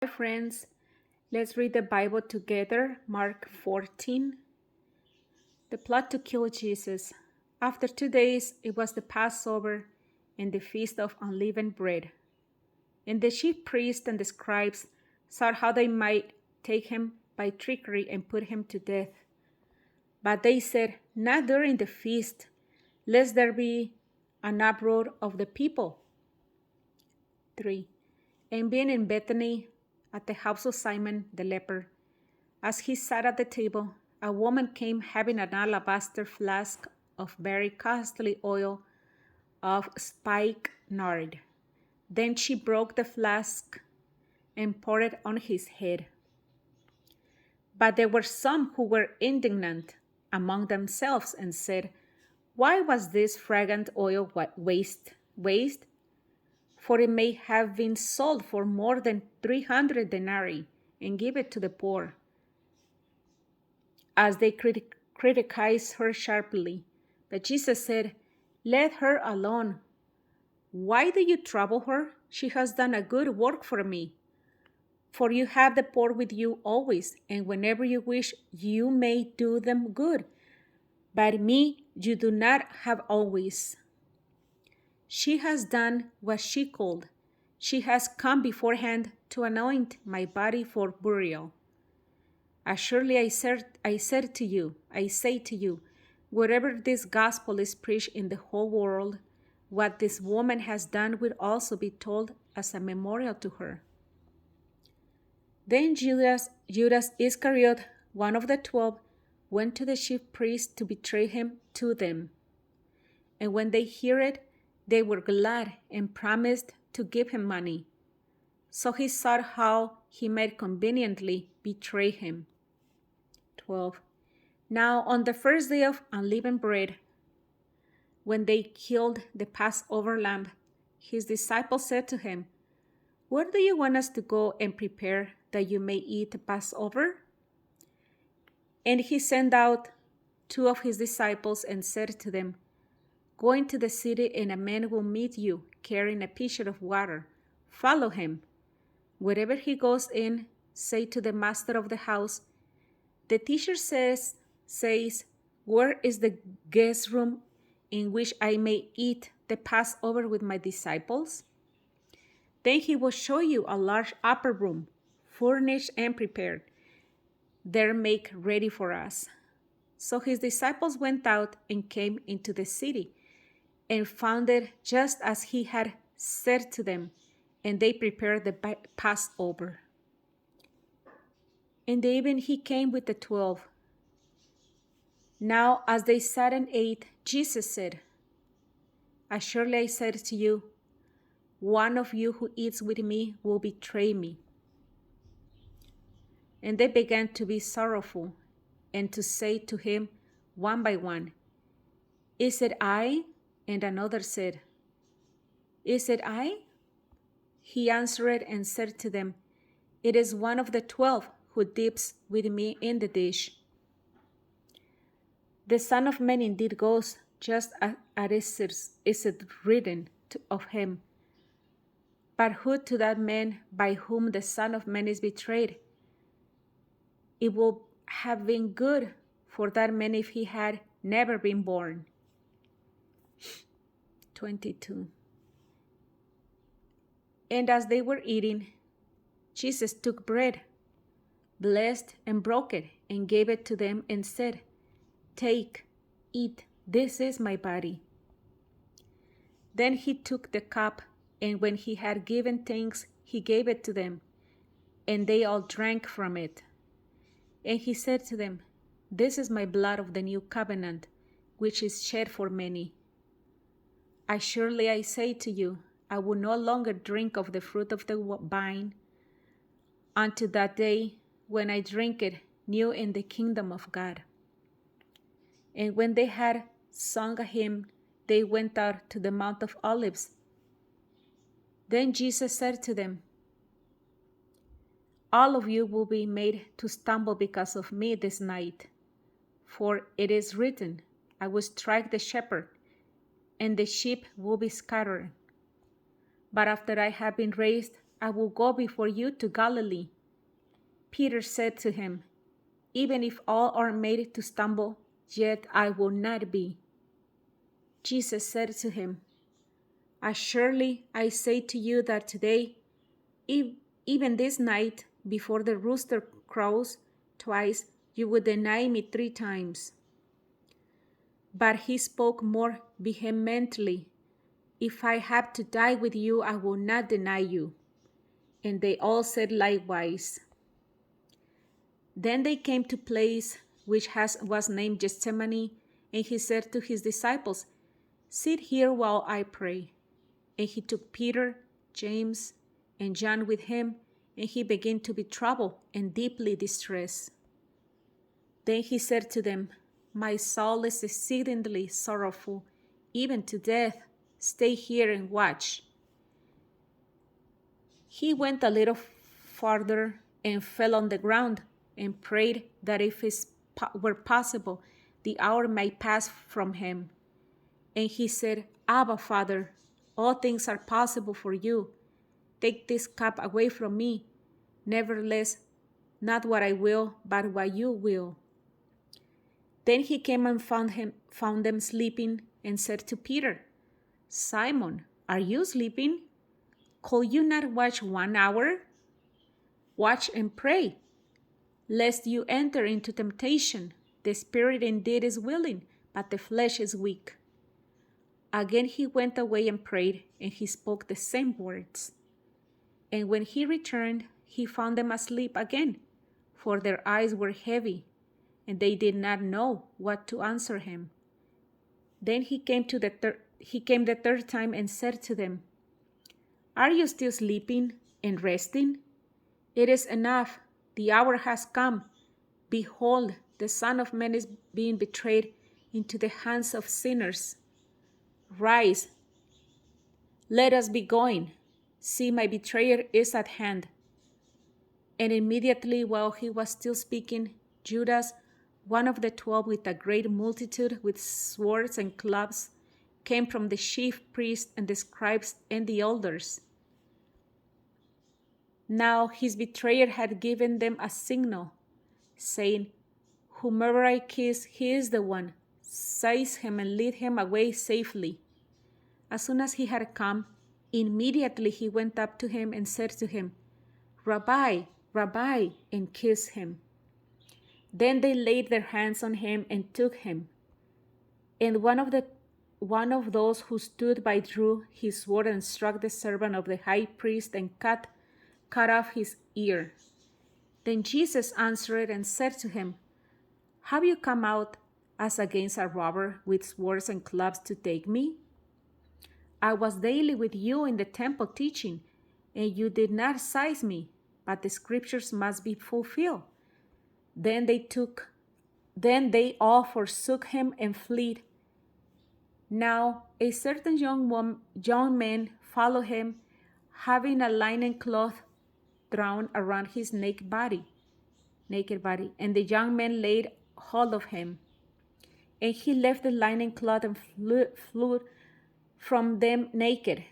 Hi, friends. Let's read the Bible together. Mark 14. The plot to kill Jesus. After 2 days, it was the Passover and the feast of unleavened bread. And the chief priests and the scribes sought how they might take him by trickery and put him to death. But they said, "Not during the feast, lest there be an uproar of the people." 3. And being in Bethany, at the house of Simon the leper, as he sat at the table, a woman came having an alabaster flask of very costly oil of spikenard. Then she broke the flask and poured it on his head. But there were some who were indignant among themselves and said, "Why was this fragrant oil waste? For it may have been sold for more than 300 denarii and give it to the poor." As they criticized her sharply. But Jesus said, "Let her alone. Why do you trouble her? She has done a good work for me. For you have the poor with you always, and whenever you wish, you may do them good. But me you do not have always. She has done what she could. She has come beforehand to anoint my body for burial. Assuredly I say to you, wherever this gospel is preached in the whole world, what this woman has done will also be told as a memorial to her." Then Judas Iscariot, one of the 12, went to the chief priests to betray him to them. And when they heard it, they were glad and promised to give him money. So he sought how he might conveniently betray him. 12. Now on the first day of unleavened bread, when they killed the Passover lamb, his disciples said to him, "Where do you want us to go and prepare that you may eat the Passover?" And he sent out 2 of his disciples and said to them, "Go into the city, and a man will meet you carrying a pitcher of water. Follow him. Wherever he goes in, say to the master of the house, 'The teacher says, where is the guest room in which I may eat the Passover with my disciples?' Then he will show you a large upper room, furnished and prepared. There make ready for us." So his disciples went out and came into the city, and found it just as he had said to them, and they prepared the Passover. In the evening he came with the 12. Now as they sat and ate, Jesus said, "Assuredly I said to you, one of you who eats with me will betray me." And they began to be sorrowful, and to say to him one by one, "Is it I?" And another said, "Is it I?" He answered and said to them, "It is one of the 12 who dips with me in the dish. The Son of Man indeed goes just as is it written of him. But who to that man by whom the Son of Man is betrayed? It would have been good for that man if he had never been born." 22. And as they were eating, Jesus took bread, blessed and broke it, and gave it to them and said, "Take, eat, this is my body." Then he took the cup, and when he had given thanks, he gave it to them, and they all drank from it. And he said to them, "This is my blood of the new covenant, which is shed for many. Assuredly I say to you, I will no longer drink of the fruit of the vine until that day when I drink it new in the kingdom of God." And when they had sung a hymn, they went out to the Mount of Olives. Then Jesus said to them, "All of you will be made to stumble because of me this night. For it is written, I will strike the shepherd, and the sheep will be scattered. But after I have been raised I will go before you to Galilee." Peter said to him, "Even if all are made to stumble, yet I will not be." Jesus said to him, "Assuredly I say to you that today, even this night, before the rooster crows twice, you will deny me 3 times." But he spoke more vehemently, "If I have to die with you, I will not deny you." And they all said likewise. Then they came to a place which was named Gethsemane, and he said to his disciples, "Sit here while I pray." And he took Peter, James, and John with him, and he began to be troubled and deeply distressed. Then he said to them, "My soul is exceedingly sorrowful, even to death. Stay here and watch." He went a little farther and fell on the ground and prayed that if it were possible, the hour might pass from him. And he said, "Abba, Father, all things are possible for you. Take this cup away from me. Nevertheless, not what I will, but what you will." Then he came and found them sleeping, and said to Peter, "Simon, are you sleeping? Could you not watch 1 hour? Watch and pray, lest you enter into temptation. The spirit indeed is willing, but the flesh is weak." Again he went away and prayed, and he spoke the same words. And when he returned, he found them asleep again, for their eyes were heavy, and they did not know what to answer him. Then he came the third time and said to them, "Are you still sleeping and resting? It is enough. The hour has come. Behold, the Son of Man is being betrayed into the hands of sinners. Rise, let us be going. See, my betrayer is at hand." And immediately while he was still speaking, Judas, one of the 12, with a great multitude with swords and clubs, came from the chief priests and the scribes and the elders. Now his betrayer had given them a signal, saying, "Whomever I kiss, he is the one. Seize him and lead him away safely." As soon as he had come, immediately he went up to him and said to him, "Rabbi, Rabbi," and kissed him. Then they laid their hands on him and took him. And one of those who stood by drew his sword and struck the servant of the high priest and cut off his ear. Then Jesus answered and said to him, "Have you come out as against a robber with swords and clubs to take me? I was daily with you in the temple teaching, and you did not seize me, but the scriptures must be fulfilled." Then they all forsook him and fled. Now a certain young man followed him, having a linen cloth drawn around his naked body, and the young man laid hold of him. And he left the linen cloth and flew from them naked.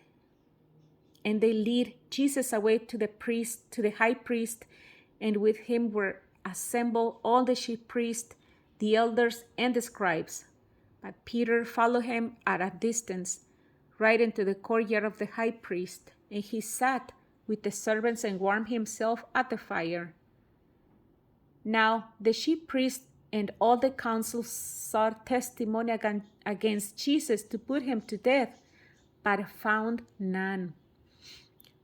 And they led Jesus away to the high priest, and with him were assembled all the chief priests, the elders, and the scribes. But Peter followed him at a distance, right into the courtyard of the high priest, and he sat with the servants and warmed himself at the fire. Now the chief priests and all the council sought testimony against Jesus to put him to death, but found none.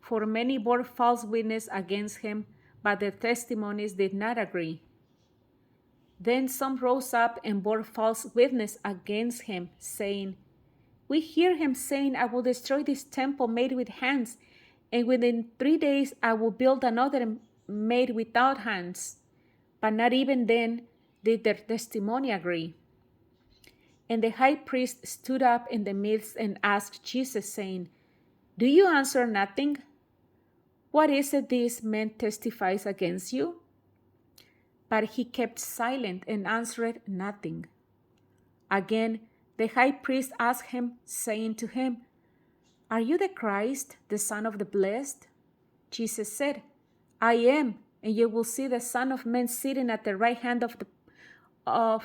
For many bore false witness against him, but their testimonies did not agree. Then some rose up and bore false witness against him, saying, "We hear him saying, 'I will destroy this temple made with hands, and within 3 days I will build another made without hands.' But not even then did their testimony agree." And the high priest stood up in the midst and asked Jesus, saying, "Do you answer nothing? What is it this man testifies against you?" But he kept silent and answered nothing. Again, the high priest asked him, saying to him, "Are you the Christ, the Son of the Blessed?" Jesus said, I am, and you will see the Son of Man sitting at the right hand of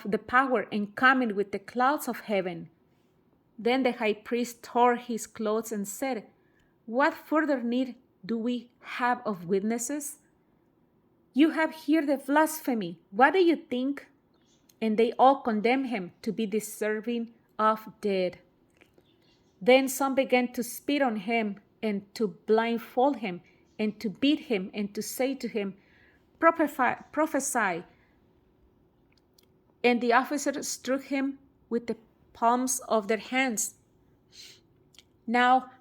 the power and coming with the clouds of heaven. Then the high priest tore his clothes and said, What further need do we have of witnesses? You have heard the blasphemy. What do you think? And they all condemned him to be deserving of death. Then some began to spit on him and to blindfold him and to beat him and to say to him, Prophesy. And the officers struck him with the palms of their hands. Now,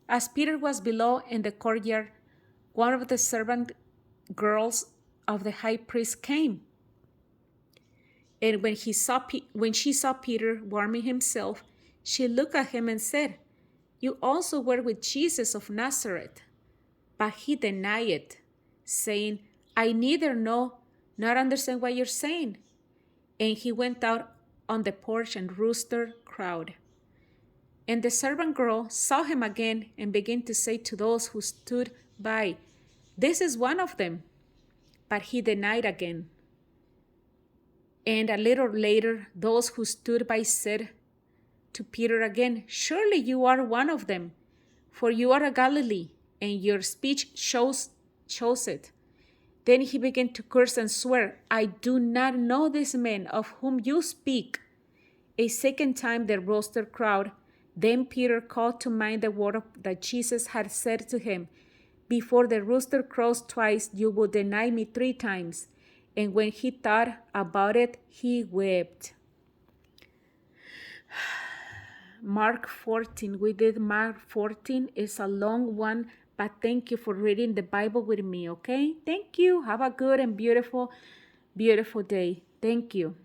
as Peter was below in the courtyard, one of the servant girls of the high priest came. And when she saw Peter warming himself, she looked at him and said, You also were with Jesus of Nazareth. But he denied it, saying, I neither know nor understand what you're saying. And he went out on the porch and rooster crowed. And the servant girl saw him again and began to say to those who stood by, This is one of them. But he denied again. And a little later, those who stood by said to Peter again, Surely you are one of them, for you are a Galilee, and your speech shows it. Then he began to curse and swear, I do not know this man of whom you speak. A second time the rooster crowed. Then Peter called to mind the word that Jesus had said to him, Before the rooster crows twice, you will deny me 3 times. And when he thought about it, he wept. Mark 14. We did Mark 14. It's a long one, but thank you for reading the Bible with me, okay? Thank you. Have a good and beautiful, beautiful day. Thank you.